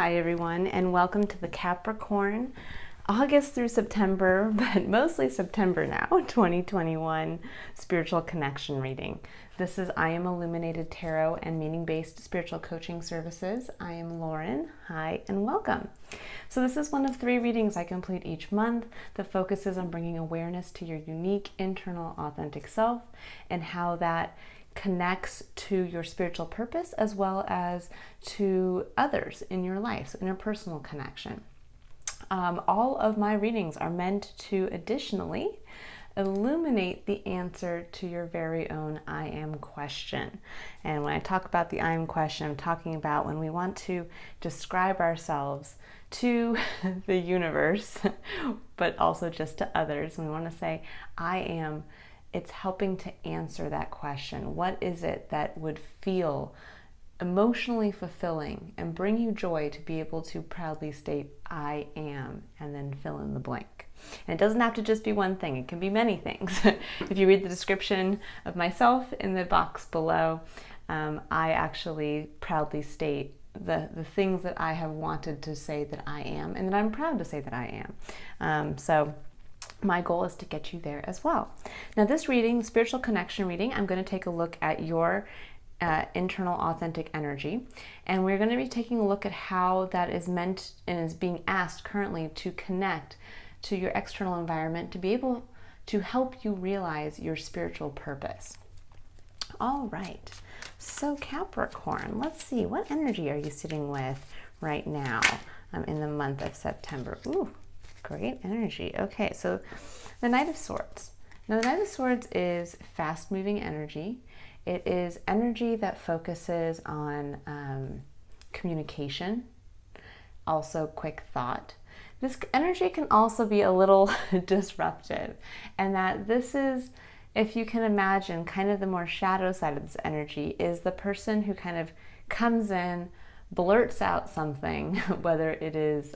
Hi everyone, and welcome to the Capricorn August through September, but mostly September now, 2021 spiritual connection reading. This is I Am Illuminated Tarot and Meaning-Based Spiritual Coaching Services. I am Lauren. Hi and welcome. So this is one of 3 readings I complete each month that focuses on bringing awareness to your unique internal authentic self and how that connects to your spiritual purpose as well as to others in your life, so interpersonal connection. All of my readings are meant to additionally illuminate the answer to your very own I am question. And when I talk about the I am question, I'm talking about when we want to describe ourselves to the universe, but also just to others. When we want to say I am, it's helping to answer that question. What is it that would feel emotionally fulfilling and bring you joy to be able to proudly state I am and then fill in the blank? And it doesn't have to just be one thing, it can be many things. If you read the description of myself in the box below, I actually proudly state the things that I have wanted to say that I am and that I'm proud to say that I am. So my goal is to get you there as well. Now this reading, spiritual connection reading, I'm going to take a look at your internal authentic energy, and we're going to be taking a look at how that is meant and is being asked currently to connect to your external environment to be able to help you realize your spiritual purpose. All right, so Capricorn, let's see, what energy are you sitting with right now in the month of September? Ooh, great energy. Okay, so the Knight of Swords. Now the Knight of Swords is fast-moving energy. It is energy that focuses on communication, also quick thought. This energy can also be a little disruptive, and that this is, if you can imagine, kind of the more shadow side of this energy is the person who kind of comes in, blurts out something, whether it is,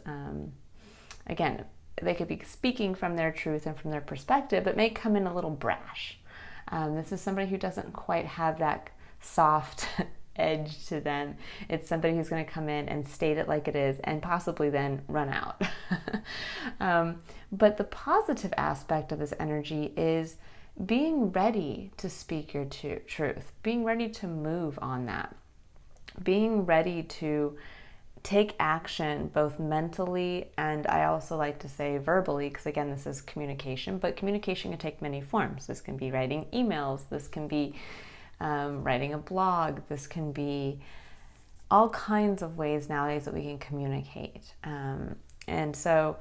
again, they could be speaking from their truth and from their perspective, but may come in a little brash. This is somebody who doesn't quite have that soft edge to them. It's somebody who's going to come in and state it like it is and possibly then run out. But the positive aspect of this energy is being ready to speak your truth, being ready to move on that, being ready to take action both mentally and I also like to say verbally, because again this is communication, but communication can take many forms. This can be writing emails, this can be writing a blog, this can be all kinds of ways nowadays that we can communicate. And so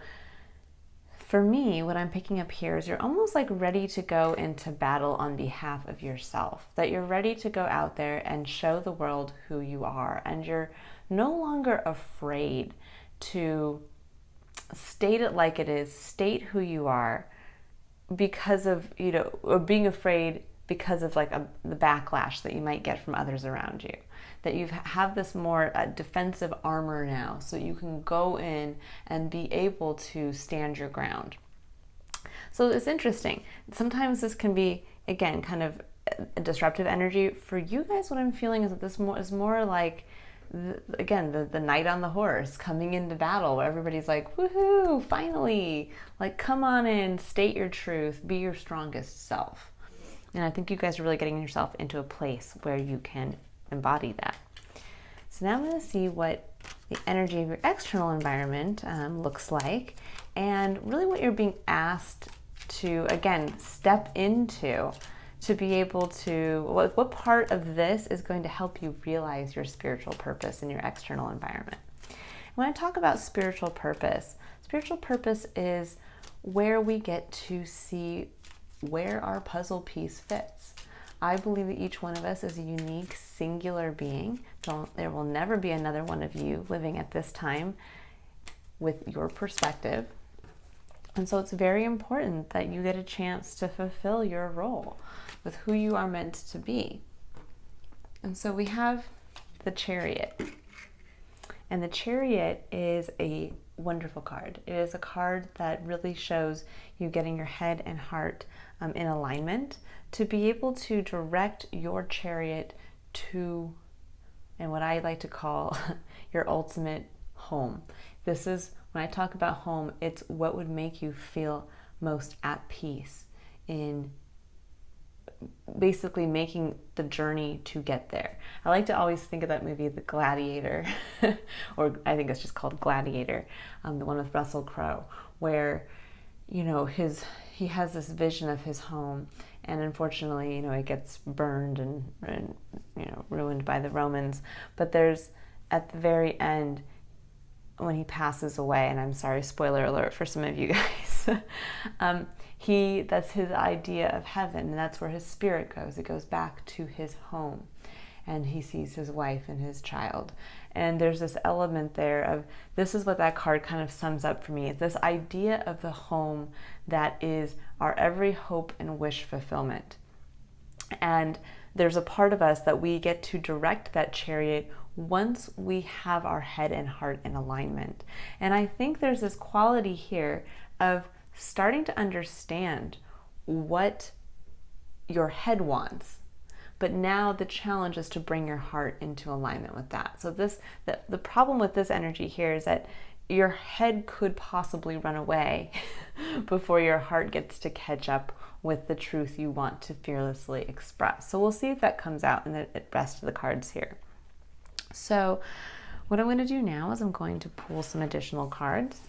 for me, what I'm picking up here is you're almost like ready to go into battle on behalf of yourself, that you're ready to go out there and show the world who you are, and you're no longer afraid to state it like it is, state who you are, because of, or being afraid because of like the backlash that you might get from others around you. That you have this more defensive armor now, so you can go in and be able to stand your ground. So it's interesting. Sometimes this can be, again, kind of a disruptive energy. For you guys, what I'm feeling is that this is more like, the knight on the horse coming into battle, where everybody's like, woohoo, finally, like, come on in, state your truth, be your strongest self. And I think you guys are really getting yourself into a place where you can embody that. So now I'm going to see what the energy of your external environment looks like, and really what you're being asked to, again, step into to be able to, what part of this is going to help you realize your spiritual purpose in your external environment. When I talk about spiritual purpose is where we get to see where our puzzle piece fits. I believe that each one of us is a unique, singular being. There will never be another one of you living at this time with your perspective. And so it's very important that you get a chance to fulfill your role with who you are meant to be. And so we have the Chariot. And the Chariot is a wonderful card. It is a card that really shows you getting your head and heart in alignment to be able to direct your chariot to, and what I like to call, your ultimate home. This is, when I talk about home, it's what would make you feel most at peace in basically making the journey to get there. I like to always think of that movie, The Gladiator, or I think it's just called Gladiator, the one with Russell Crowe, where, you know, he has this vision of his home, and unfortunately, you know, it gets burned and you know, ruined by the Romans. But there's, at the very end, when he passes away, and I'm sorry, spoiler alert for some of you guys, that's his idea of heaven, and that's where his spirit goes. It goes back to his home, and he sees his wife and his child. And there's this element there of, this is what that card kind of sums up for me. It's this idea of the home that is our every hope and wish fulfillment. And there's a part of us that we get to direct that chariot once we have our head and heart in alignment. And I think there's this quality here of starting to understand what your head wants. But now the challenge is to bring your heart into alignment with that. So the problem with this energy here is that your head could possibly run away before your heart gets to catch up with the truth you want to fearlessly express. So we'll see if that comes out in the rest of the cards here. So what I'm going to do now is I'm going to pull some additional cards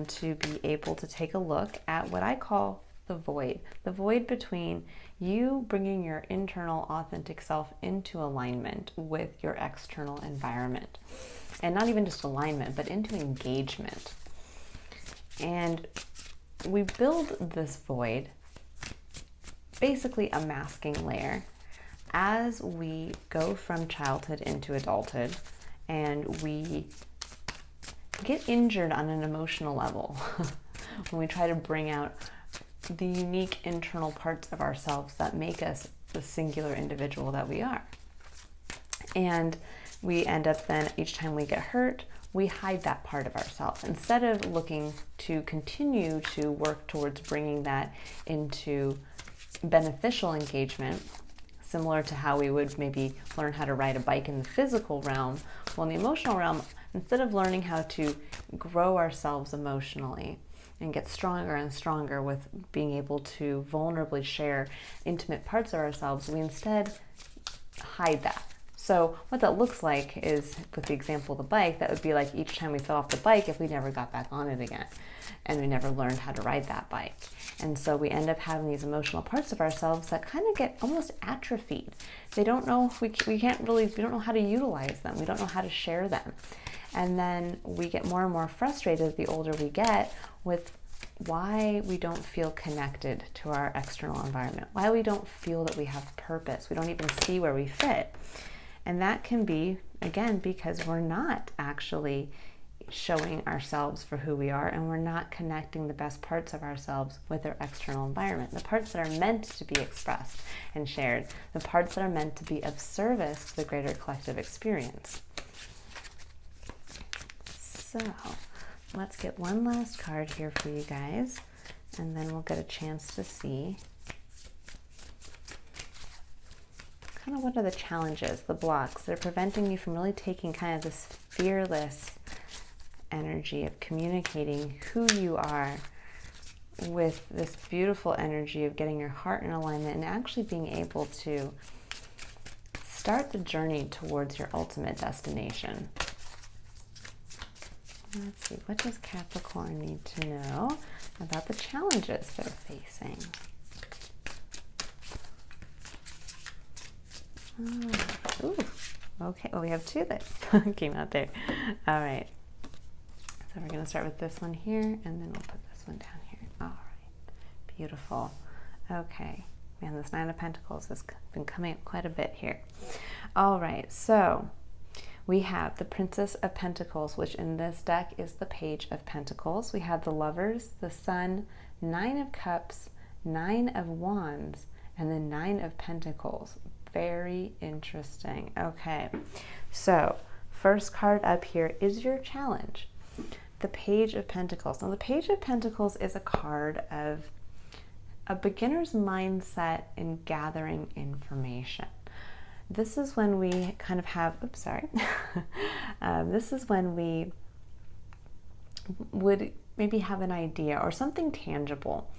to be able to take a look at what I call the void between you bringing your internal authentic self into alignment with your external environment. And not even just alignment, but into engagement. And we build this void, basically a masking layer, as we go from childhood into adulthood, and we get injured on an emotional level when we try to bring out the unique internal parts of ourselves that make us the singular individual that we are. And we end up then, each time we get hurt, we hide that part of ourselves. Instead of looking to continue to work towards bringing that into beneficial engagement, similar to how we would maybe learn how to ride a bike in the physical realm, well, in the emotional realm, instead of learning how to grow ourselves emotionally and get stronger and stronger with being able to vulnerably share intimate parts of ourselves, we instead hide that. So what that looks like is, with the example of the bike, that would be like each time we fell off the bike, if we never got back on it again, and we never learned how to ride that bike. And so we end up having these emotional parts of ourselves that kind of get almost atrophied. They don't know, we don't know how to utilize them. We don't know how to share them. And then we get more and more frustrated the older we get with why we don't feel connected to our external environment, why we don't feel that we have purpose. We don't even see where we fit. And that can be, again, because we're not actually showing ourselves for who we are, and we're not connecting the best parts of ourselves with our external environment, the parts that are meant to be expressed and shared, the parts that are meant to be of service to the greater collective experience. So let's get one last card here for you guys, and then we'll get a chance to see kind of what are the challenges, the blocks that are preventing you from really taking kind of this fearless energy of communicating who you are with this beautiful energy of getting your heart in alignment and actually being able to start the journey towards your ultimate destination. Let's see, what does Capricorn need to know about the challenges they're facing? Oh, ooh, okay, well, we have two that came out there. All right, so we're going to start with this one here, and then we'll put this one down here. All right, beautiful. Okay, man, this Nine of Pentacles has been coming up quite a bit here. All right, so we have the Princess of Pentacles, which in this deck is the Page of Pentacles. We have the Lovers, the Sun, Nine of Cups, Nine of Wands, and the Nine of Pentacles. Very interesting. Okay, so first card up here is your challenge, the Page of Pentacles. Now, the Page of Pentacles is a card of a beginner's mindset in gathering information. this is when we kind of have, this is when we would maybe have an idea or something tangible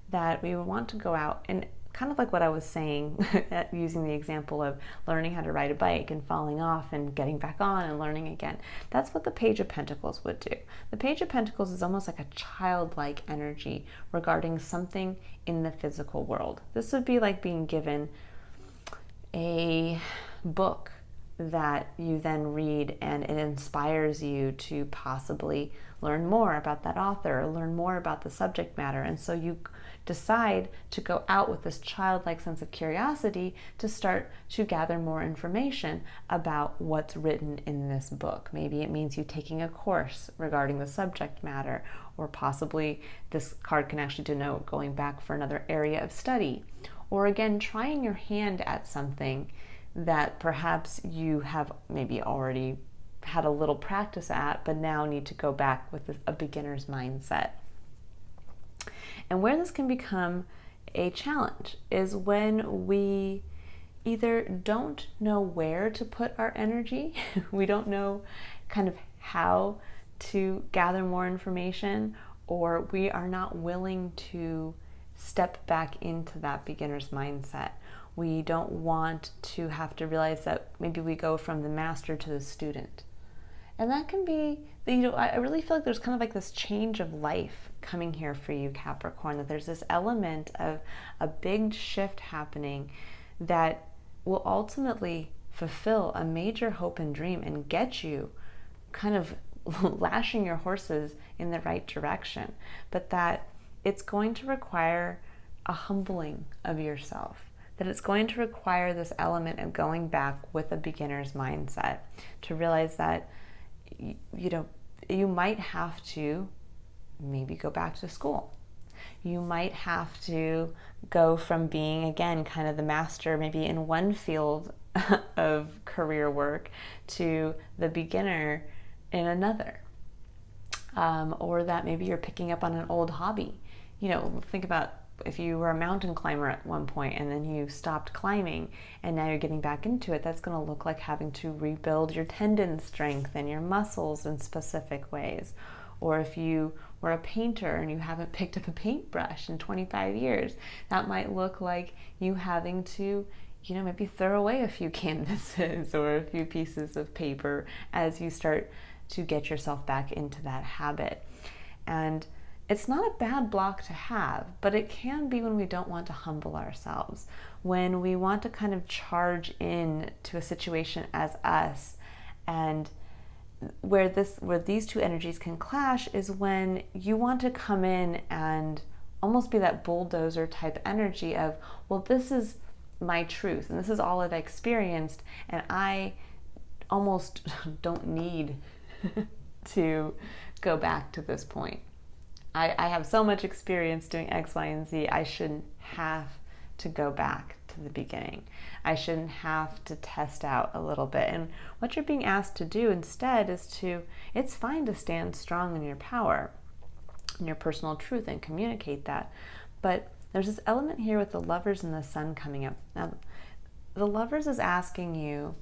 that we would want to go out and kind of like what I was saying, using the example of learning how to ride a bike and falling off and getting back on and learning again. That's what the Page of Pentacles would do. The Page of Pentacles is almost like a childlike energy regarding something in the physical world. This would be like being given a book that you then read and it inspires you to possibly learn more about that author or learn more about the subject matter. And so you decide to go out with this childlike sense of curiosity to start to gather more information about what's written in this book. Maybe it means you taking a course regarding the subject matter, or possibly this card can actually denote going back for another area of study, or again, trying your hand at something that perhaps you have maybe already had a little practice at, but now need to go back with a beginner's mindset. And where this can become a challenge is when we either don't know where to put our energy, we don't know kind of how to gather more information, or we are not willing to step back into that beginner's mindset. We don't want to have to realize that maybe we go from the master to the student. And that can be, I really feel like there's kind of like this change of life coming here for you, Capricorn, that there's this element of a big shift happening that will ultimately fulfill a major hope and dream and get you kind of lashing your horses in the right direction. But that it's going to require a humbling of yourself, that it's going to require this element of going back with a beginner's mindset to realize that you might have to maybe go back to school. You might have to go from being, again, kind of the master maybe in one field of career work to the beginner in another. Or that maybe you're picking up on an old hobby. Think about if you were a mountain climber at one point and then you stopped climbing and now you're getting back into it, that's going to look like having to rebuild your tendon strength and your muscles in specific ways. Or if you were a painter and you haven't picked up a paintbrush in 25 years, that might look like you having to, maybe throw away a few canvases or a few pieces of paper as you start to get yourself back into that habit. And it's not a bad block to have, but it can be when we don't want to humble ourselves, when we want to kind of charge in to a situation as us. And where these two energies can clash is when you want to come in and almost be that bulldozer type energy of, well, this is my truth and this is all I've experienced, and I almost don't need to go back to this point. I have so much experience doing X, Y, and Z. I shouldn't have to go back to the beginning. I shouldn't have to test out a little bit. And what you're being asked to do instead is it's fine to stand strong in your power, in your personal truth, and communicate that. But there's this element here with the Lovers and the Sun coming up. Now, the Lovers is asking you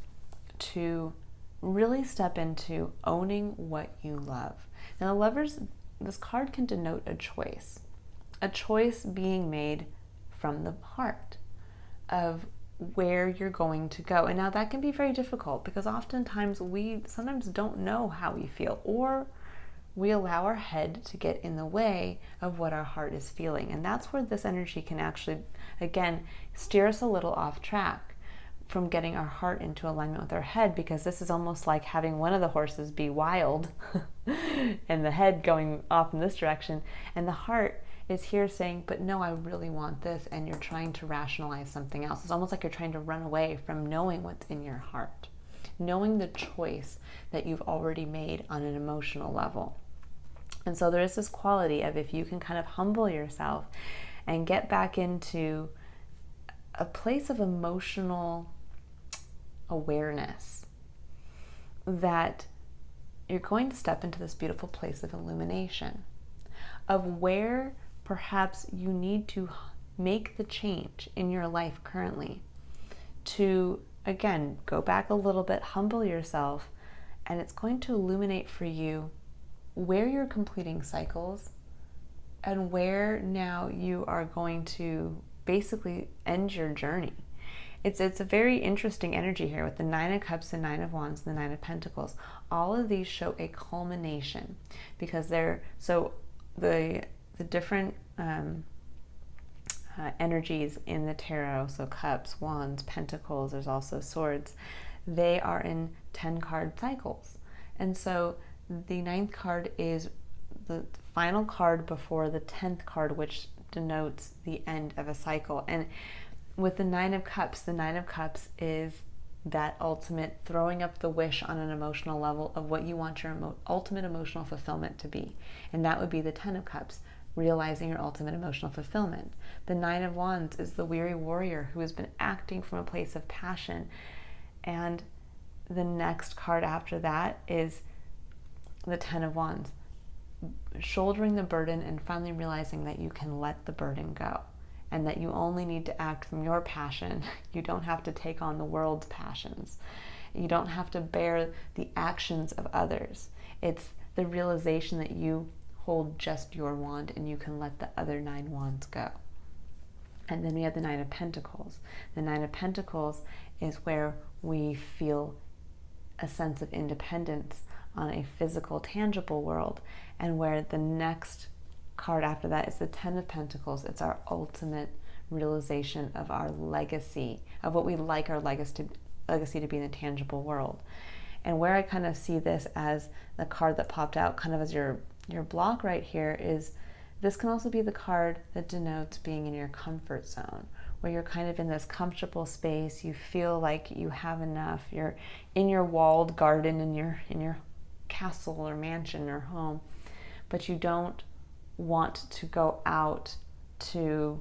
to really step into owning what you love. Now, the Lovers, this card can denote a choice being made from the heart of where you're going to go. And now that can be very difficult because oftentimes we sometimes don't know how we feel, or we allow our head to get in the way of what our heart is feeling. And that's where this energy can actually, again, steer us a little off track from getting our heart into alignment with our head, because this is almost like having one of the horses be wild and the head going off in this direction, and the heart is here saying, but no, I really want this, and you're trying to rationalize something else. It's almost like you're trying to run away from knowing what's in your heart, knowing the choice that you've already made on an emotional level. And so there is this quality of, if you can kind of humble yourself and get back into a place of emotional awareness, that you're going to step into this beautiful place of illumination, of where perhaps you need to make the change in your life currently to again, go back a little bit, humble yourself, and it's going to illuminate for you where you're completing cycles and where now you are going to basically end your journey. It's a very interesting energy here with the Nine of Cups, the Nine of Wands, and the Nine of Pentacles. All of these show a culmination because they're so the different energies in the tarot. So cups, wands, pentacles. There's also swords. They are in 10-card cycles, and so the ninth card is the final card before the 10th card, which denotes the end of a cycle. And with the Nine of Cups is that ultimate throwing up the wish on an emotional level of what you want your ultimate emotional fulfillment to be. And that would be the 10 of Cups, realizing your ultimate emotional fulfillment. The Nine of Wands is the weary warrior who has been acting from a place of passion. And the next card after that is the 10 of Wands, shouldering the burden and finally realizing that you can let the burden go and that you only need to act from your passion. You don't have to take on the world's passions. You don't have to bear the actions of others. It's the realization that you hold just your wand and you can let the other 9 wands go. And then we have the Nine of Pentacles. The Nine of Pentacles is where we feel a sense of independence on a physical, tangible world, and where the next card after that is the 10 of Pentacles. It's our ultimate realization of our legacy, of what we like our legacy to be in the tangible world. And where I kind of see this as the card that popped out kind of as your block right here is this can also be the card that denotes being in your comfort zone, where you're kind of in this comfortable space. You feel like you have enough. You're in your walled garden in your castle or mansion or home, but you don't want to go out to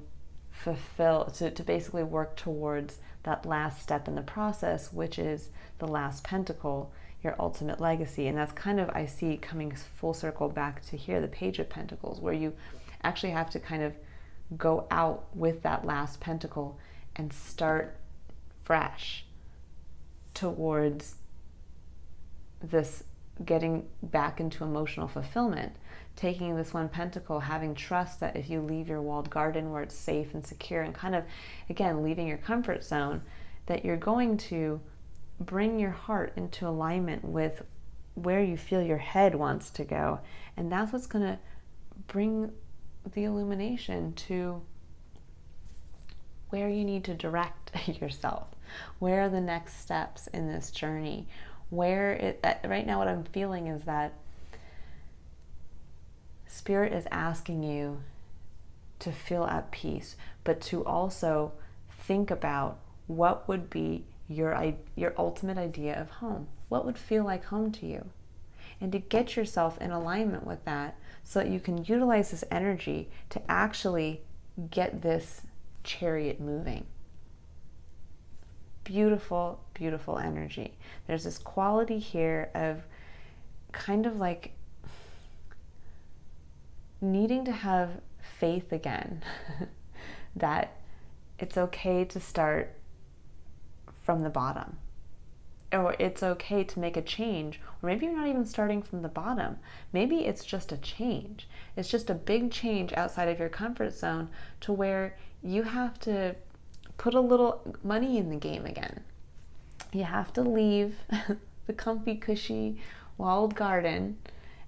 fulfill, to basically work towards that last step in the process, which is the last pentacle, your ultimate legacy. And that's kind of, I see coming full circle back to here, the Page of Pentacles, where you actually have to kind of go out with that last pentacle and start fresh towards this getting back into emotional fulfillment, taking this one pentacle, having trust that if you leave your walled garden where it's safe and secure and kind of, again, leaving your comfort zone, that you're going to bring your heart into alignment with where you feel your head wants to go. And that's what's going to bring the illumination to where you need to direct yourself. Where are the next steps in this journey? Right now what I'm feeling is that Spirit is asking you to feel at peace, but to also think about what would be your ultimate idea of home. What would feel like home to you? And to get yourself in alignment with that so that you can utilize this energy to actually get this chariot moving. Beautiful, beautiful energy. There's this quality here of kind of like needing to have faith again that it's okay to start from the bottom, or it's okay to make a change, or maybe you're not even starting from the bottom. Maybe it's just a change. It's just a big change outside of your comfort zone to where you have to put a little money in the game again. You have to leave the comfy, cushy, walled garden.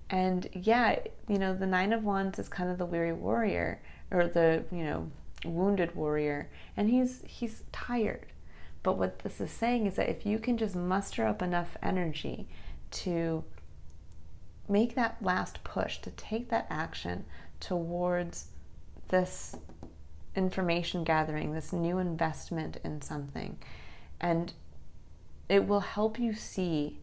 And yeah, the Nine of Wands is kind of the weary warrior, or the, wounded warrior, and he's tired. But what this is saying is that if you can just muster up enough energy to make that last push, to take that action towards this information gathering, this new investment in something, and it will help you see,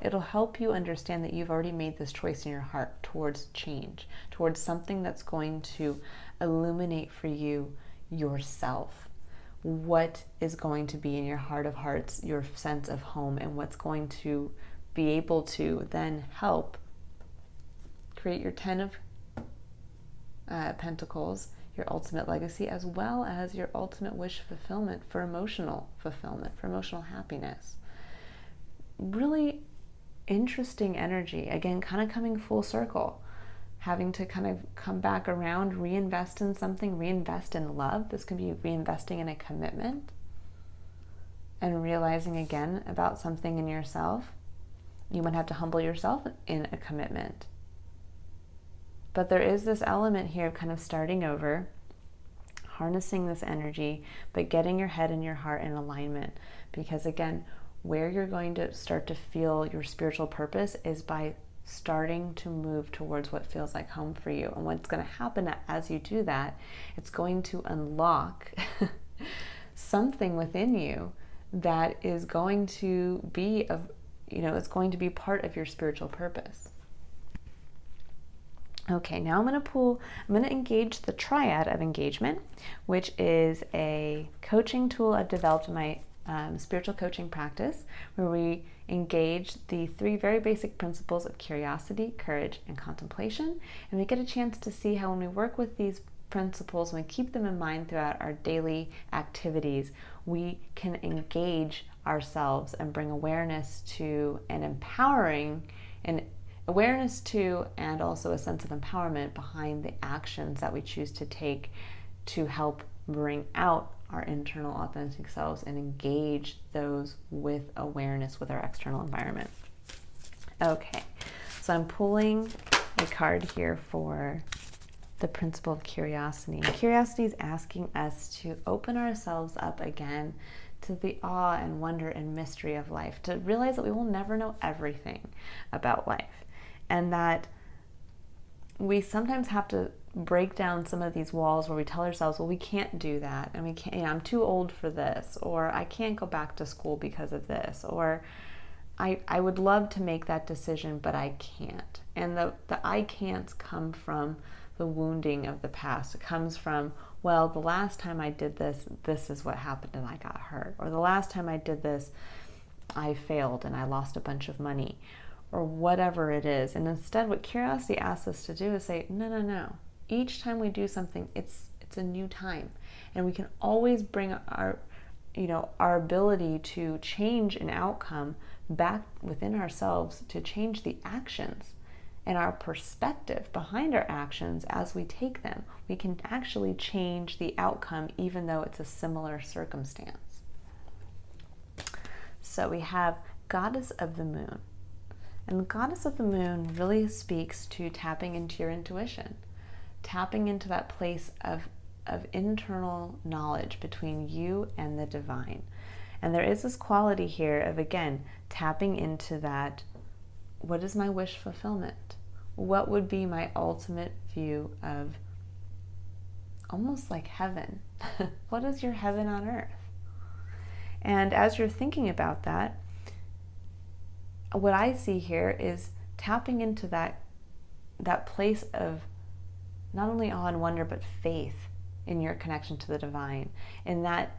it'll help you understand that you've already made this choice in your heart towards change, towards something that's going to illuminate for you yourself. What is going to be in your heart of hearts, your sense of home, and what's going to be able to then help create your 10 of Pentacles, your ultimate legacy, as well as your ultimate wish fulfillment for emotional fulfillment, for emotional happiness. Really interesting energy. Again, kind of coming full circle, having to kind of come back around, reinvest in something, reinvest in love. This can be reinvesting in a commitment and realizing again about something in yourself. You might have to humble yourself in a commitment. But there is this element here of kind of starting over, harnessing this energy, but getting your head and your heart in alignment. Because again, where you're going to start to feel your spiritual purpose is by starting to move towards what feels like home for you. And what's going to happen as you do that, it's going to unlock something within you that is going to be it's going to be part of your spiritual purpose. Okay, now I'm going to engage the Triad of Engagement, which is a coaching tool I've developed in my spiritual coaching practice, where we engage the 3 very basic principles of curiosity, courage, and contemplation. And we get a chance to see how when we work with these principles, when we keep them in mind throughout our daily activities, we can engage ourselves and bring awareness to and and also a sense of empowerment behind the actions that we choose to take to help bring out our internal authentic selves and engage those with awareness with our external environment. Okay, so I'm pulling a card here for the principle of curiosity. And curiosity is asking us to open ourselves up again to the awe and wonder and mystery of life, to realize that we will never know everything about life, and that we sometimes have to break down some of these walls where we tell ourselves, well, we can't do that, and we can't, I'm too old for this, or I can't go back to school because of this, or I would love to make that decision, but I can't. And the I can'ts come from the wounding of the past. It comes from, well, the last time I did this, this is what happened and I got hurt. Or the last time I did this, I failed and I lost a bunch of money, or whatever it is. And instead, what curiosity asks us to do is say, no. Each time we do something, it's a new time. And we can always bring our ability to change an outcome back within ourselves, to change the actions and our perspective behind our actions as we take them. We can actually change the outcome even though it's a similar circumstance. So we have Goddess of the Moon. And the Goddess of the Moon really speaks to tapping into your intuition, tapping into that place of internal knowledge between you and the divine. And there is this quality here of, again, tapping into that, what is my wish fulfillment? What would be my ultimate view of almost like heaven? What is your heaven on earth? And as you're thinking about that, what I see here is tapping into that place of not only awe and wonder, but faith in your connection to the divine. And that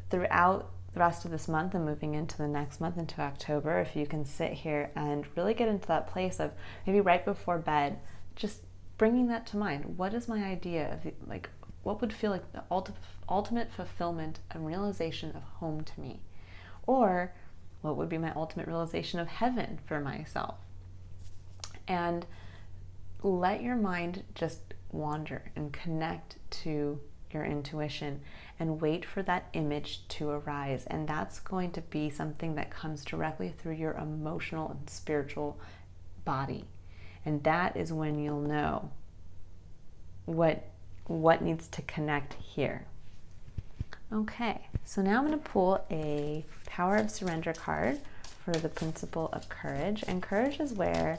throughout the rest of this month and moving into the next month, into October, if you can sit here and really get into that place of maybe right before bed, just bringing that to mind. What is my idea of what would feel like the ultimate fulfillment and realization of home to me? Or what would be my ultimate realization of heaven for myself? And let your mind just wander and connect to your intuition and wait for that image to arise. And that's going to be something that comes directly through your emotional and spiritual body. And that is when you'll know what needs to connect here. Okay, so now I'm going to pull a Power of Surrender card for the principle of courage. And courage is where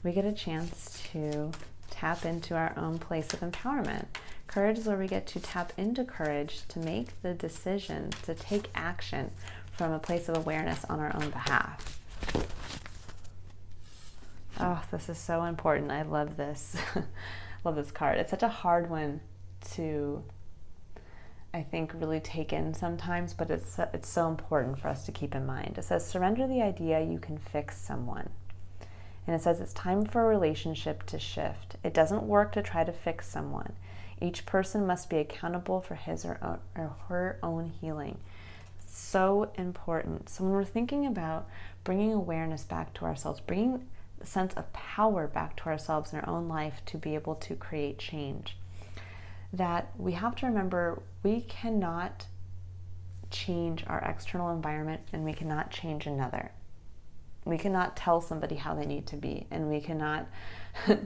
we get a chance to tap into our own place of empowerment. Courage is where we get to tap into courage to make the decision, to take action from a place of awareness on our own behalf. Oh, this is so important. I love this. Love this card. It's such a hard one to, I think, really take in sometimes, but it's so important for us to keep in mind. It says, surrender the idea you can fix someone. And it says it's time for a relationship to shift. It doesn't work to try to fix someone. Each person must be accountable for his or her own healing. So important. So when we're thinking about bringing awareness back to ourselves, bringing a sense of power back to ourselves in our own life to be able to create change, that we have to remember we cannot change our external environment and we cannot change another. We cannot tell somebody how they need to be, and we cannot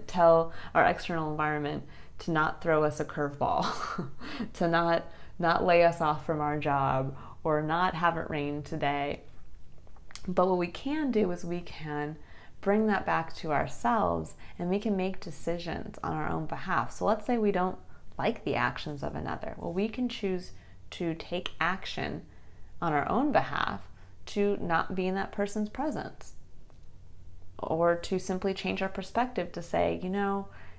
tell our external environment to not throw us a curveball, to not lay us off from our job, or not have it rain today. But what we can do is we can bring that back to ourselves, and we can make decisions on our own behalf. So let's say we don't like the actions of another. Well, we can choose to take action on our own behalf to not be in that person's presence, or to simply change our perspective to say,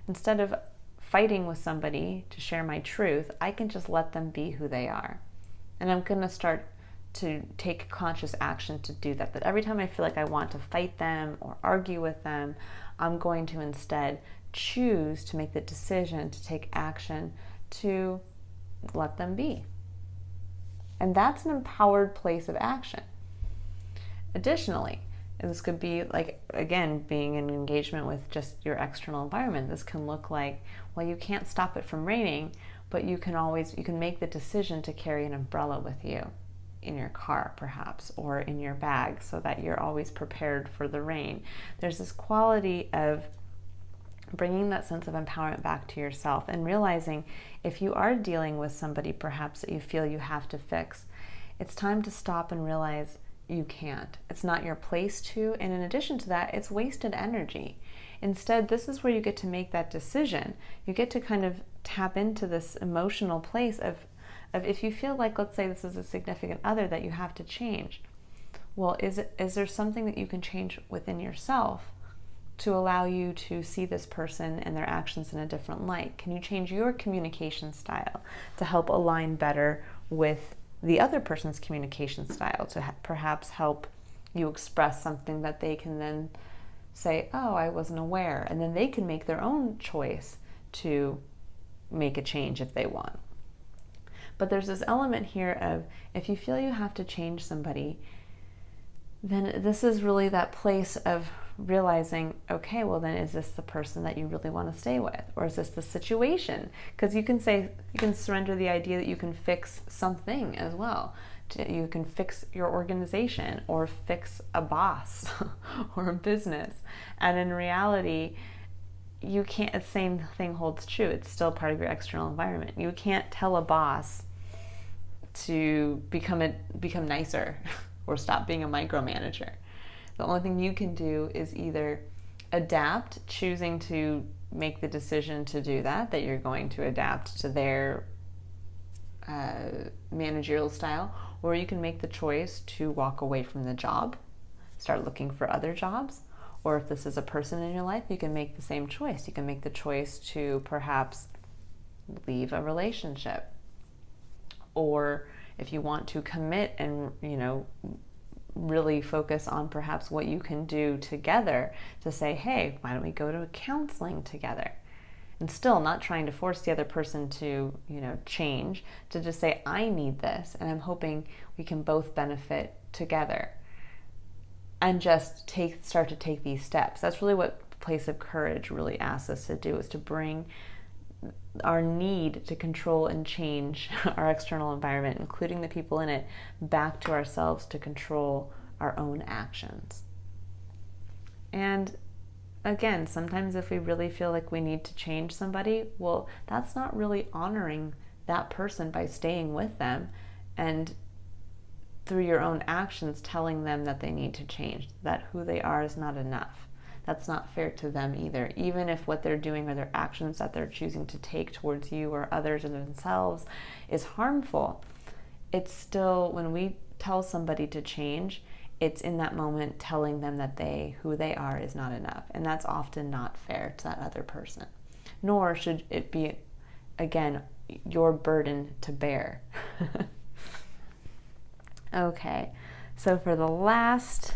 instead of fighting with somebody to share my truth, I can just let them be who they are. And I'm going to start to take conscious action to do that. That every time I feel like I want to fight them or argue with them, I'm going to instead choose to make the decision to take action to let them be. And that's an empowered place of action. Additionally, this could be like, again, being in engagement with just your external environment. This can look like, well, you can't stop it from raining, but you can make the decision to carry an umbrella with you in your car, perhaps, or in your bag, so that you're always prepared for the rain. There's this quality of bringing that sense of empowerment back to yourself and realizing if you are dealing with somebody perhaps that you feel you have to fix, it's time to stop and realize you can't. It's not your place to, and in addition to that, it's wasted energy. Instead, this is where you get to make that decision. You get to kind of tap into this emotional place of if you feel like, let's say this is a significant other that you have to change. Well, is there something that you can change within yourself to allow you to see this person and their actions in a different light? Can you change your communication style to help align better with the other person's communication style, to perhaps help you express something that they can then say, oh, I wasn't aware, and then they can make their own choice to make a change if they want. But there's this element here of, if you feel you have to change somebody, then this is really that place of realizing, okay, well then, is this the person that you really want to stay with? Or is this the situation? Because you can surrender the idea that you can fix something as well. You can fix your organization or fix a boss or a business. And in reality, you can't, the same thing holds true. It's still part of your external environment. You can't tell a boss to become nicer or stop being a micromanager. The only thing you can do is either adapt, choosing to make the decision to do that you're going to adapt to their managerial style, or you can make the choice to walk away from the job, start looking for other jobs. Or if this is a person in your life, you can make the same choice. You can make the choice to perhaps leave a relationship. Or if you want to commit and, really focus on perhaps what you can do together to say, hey, why don't we go to counseling together? And still not trying to force the other person to, change, to just say, I need this, and I'm hoping we can both benefit together. And just start to take these steps. That's really what Place of Courage really asks us to do, is to bring our need to control and change our external environment, including the people in it, back to ourselves to control our own actions. And again, sometimes if we really feel like we need to change somebody, well, that's not really honoring that person by staying with them and through your own actions telling them that they need to change, that who they are is not enough. That's not fair to them either. Even if what they're doing or their actions that they're choosing to take towards you or others or themselves is harmful, it's still, when we tell somebody to change, it's in that moment telling them that who they are is not enough. And that's often not fair to that other person. Nor should it be, again, your burden to bear. Okay, so for the last,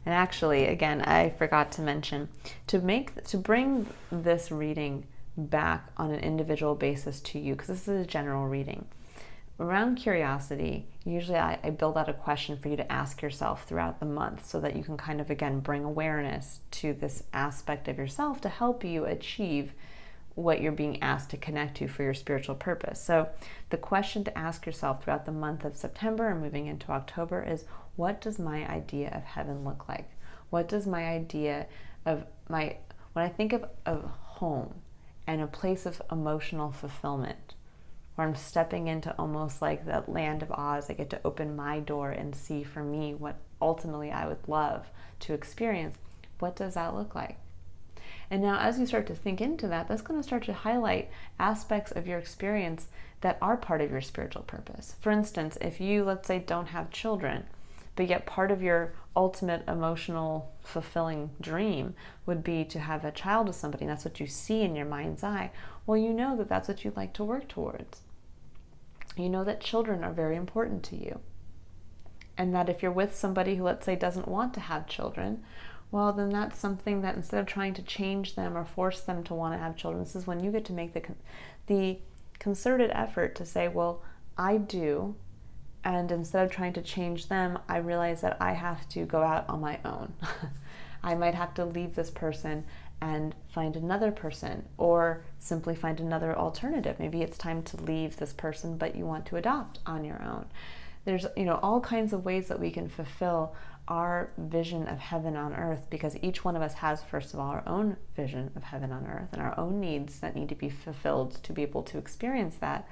and actually, again, I forgot to mention, to bring this reading back on an individual basis to you, because this is a general reading. Around curiosity, usually I build out a question for you to ask yourself throughout the month so that you can kind of, again, bring awareness to this aspect of yourself to help you achieve what you're being asked to connect to for your spiritual purpose. So the question to ask yourself throughout the month of September and moving into October is, what does my idea of heaven look like? What does my idea of when I think of home and a place of emotional fulfillment, where I'm stepping into almost like that land of Oz, I get to open my door and see for me what ultimately I would love to experience. What does that look like? And now as you start to think into that, that's going to start to highlight aspects of your experience that are part of your spiritual purpose. For instance, if you, let's say, don't have children, but yet part of your ultimate emotional fulfilling dream would be to have a child with somebody, and that's what you see in your mind's eye, well, you know that that's what you'd like to work towards. You know that children are very important to you. And that if you're with somebody who, let's say, doesn't want to have children, well, then that's something that instead of trying to change them or force them to want to have children, this is when you get to make the concerted effort to say, well, I do. And instead of trying to change them, I realize that I have to go out on my own. I might have to leave this person and find another person, or simply find another alternative. Maybe it's time to leave this person, but you want to adopt on your own. There's, all kinds of ways that we can fulfill our vision of heaven on earth, because each one of us has, first of all, our own vision of heaven on earth and our own needs that need to be fulfilled to be able to experience that.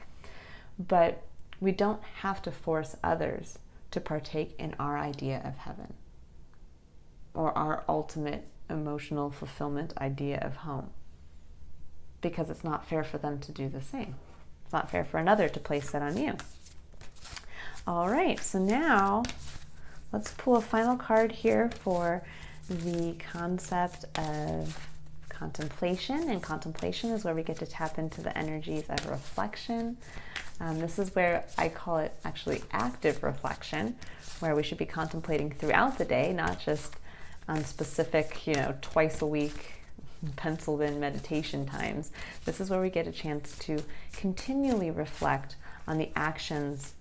But we don't have to force others to partake in our idea of heaven or our ultimate emotional fulfillment idea of home, because it's not fair for them to do the same. It's not fair for another to place that on you. All right, so now let's pull a final card here for the concept of contemplation. And contemplation is where we get to tap into the energies of reflection. This is where I call it actually active reflection, where we should be contemplating throughout the day, not just on specific, twice a week penciled in meditation times. This is where we get a chance to continually reflect on the actions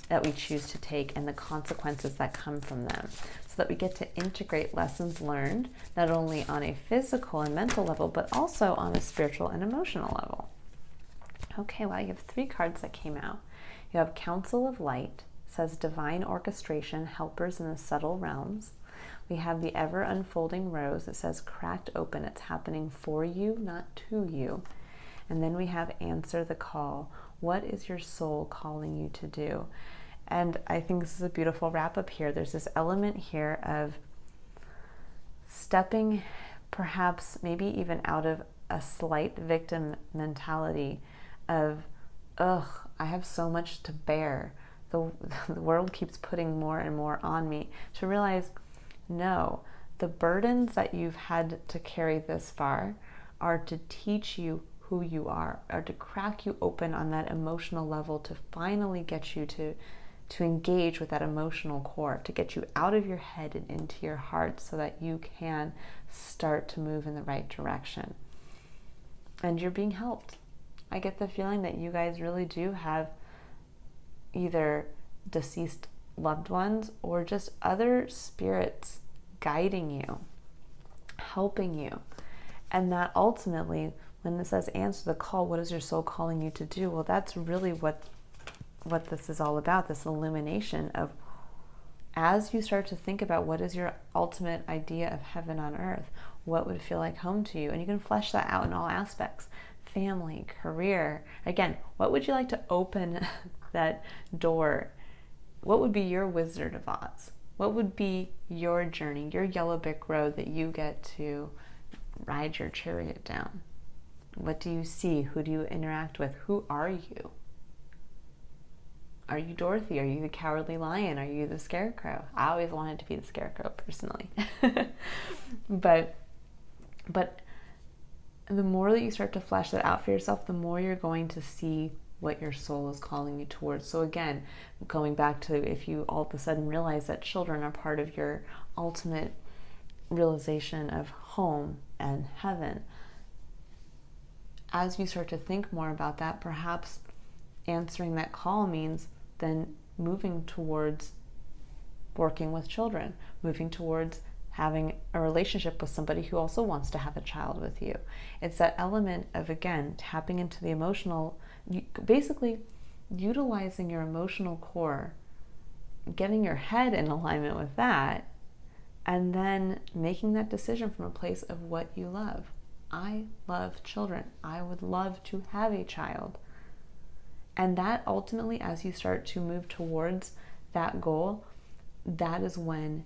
that we choose to take and the consequences that come from them, so that we get to integrate lessons learned not only on a physical and mental level, but also on a spiritual and emotional level. Okay, well, you have 3 cards that came out. You have Council of Light, says divine orchestration, helpers in the subtle realms. We have the ever unfolding rose. It says cracked open. It's happening for you, not to you. And then we have answer the call. What is your soul calling you to do? And I think this is a beautiful wrap up here. There's this element here of stepping perhaps maybe even out of a slight victim mentality of, I have so much to bear. The world keeps putting more and more on me, to realize, no, the burdens that you've had to carry this far are to teach you who you are to crack you open on that emotional level, to finally get you to engage with that emotional core, to get you out of your head and into your heart so that you can start to move in the right direction. And you're being helped. I get the feeling that you guys really do have either deceased loved ones or just other spirits guiding you, helping you. And that ultimately, when it says answer the call, what is your soul calling you to do? Well, that's really what this is all about, this illumination of, as you start to think about what is your ultimate idea of heaven on earth, what would feel like home to you? And you can flesh that out in all aspects. Family, career. Again, what would you like to open that door? What would be your Wizard of Oz? What would be your journey, your yellow brick road that you get to ride your chariot down? What do you see? Who do you interact with? Who are you? Are you Dorothy? Are you the Cowardly Lion? Are you the Scarecrow? I always wanted to be the Scarecrow personally. But the more that you start to flesh that out for yourself, the more you're going to see what your soul is calling you towards. So again, going back to, if you all of a sudden realize that children are part of your ultimate realization of home and heaven, as you start to think more about that, perhaps answering that call means then moving towards working with children, moving towards having a relationship with somebody who also wants to have a child with you. It's that element of, again, tapping into the emotional, basically utilizing your emotional core, getting your head in alignment with that, and then making that decision from a place of what you love. I love children. I would love to have a child. And that ultimately, as you start to move towards that goal, that is when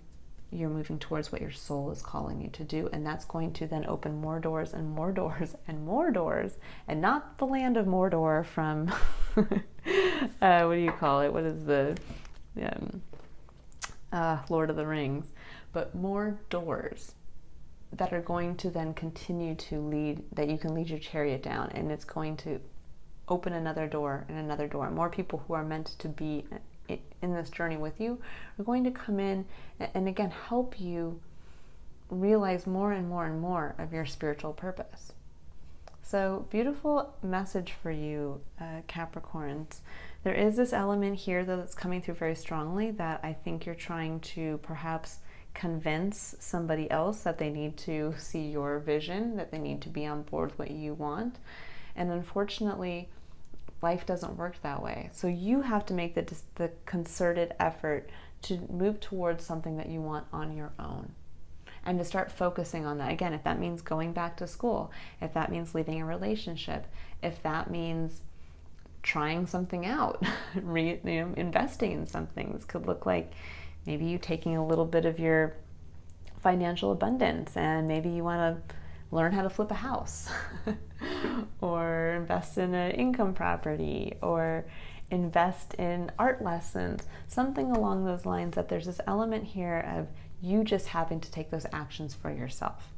you're moving towards what your soul is calling you to do. And that's going to then open more doors and more doors and more doors, and not the land of Mordor from, what do you call it? What is the Lord of the Rings? But more doors that are going to then continue to lead, that you can lead your chariot down, and it's going to open another door and another door. More people who are meant to be in this journey with you are going to come in and again help you realize more and more and more of your spiritual purpose. So beautiful message for you, Capricorns. There is this element here though that's coming through very strongly that I think you're trying to perhaps convince somebody else that they need to see your vision, that they need to be on board with what you want. And unfortunately, life doesn't work that way. So you have to make the concerted effort to move towards something that you want on your own, and to start focusing on that. Again, if that means going back to school, if that means leaving a relationship, if that means trying something out, investing in something. This could look like maybe you taking a little bit of your financial abundance, and maybe you want to learn how to flip a house or invest in an income property or invest in art lessons, something along those lines. That there's this element here of you just having to take those actions for yourself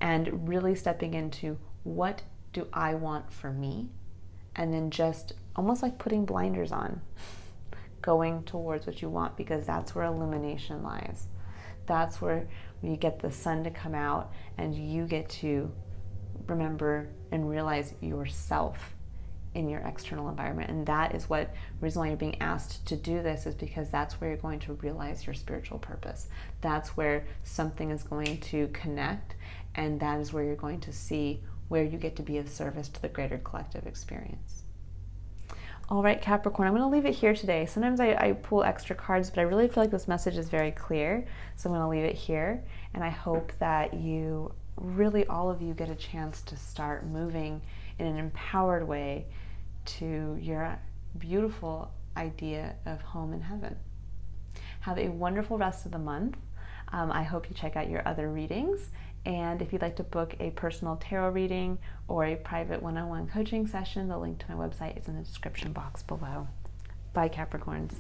and really stepping into what do I want for me, and then just almost like putting blinders on, going towards what you want, because that's where illumination lies. That's where you get the sun to come out and you get to remember and realize yourself in your external environment. And that is what reason why you're being asked to do this, is because that's where you're going to realize your spiritual purpose. That's where something is going to connect, and that is where you're going to see where you get to be of service to the greater collective experience. All right, Capricorn, I'm going to leave it here today. Sometimes I pull extra cards, but I really feel like this message is very clear. So I'm going to leave it here. And I hope that you really, all of you, get a chance to start moving in an empowered way to your beautiful idea of home in heaven. Have a wonderful rest of the month. I hope you check out your other readings. And if you'd like to book a personal tarot reading or a private one-on-one coaching session, the link to my website is in the description box below. Bye, Capricorns.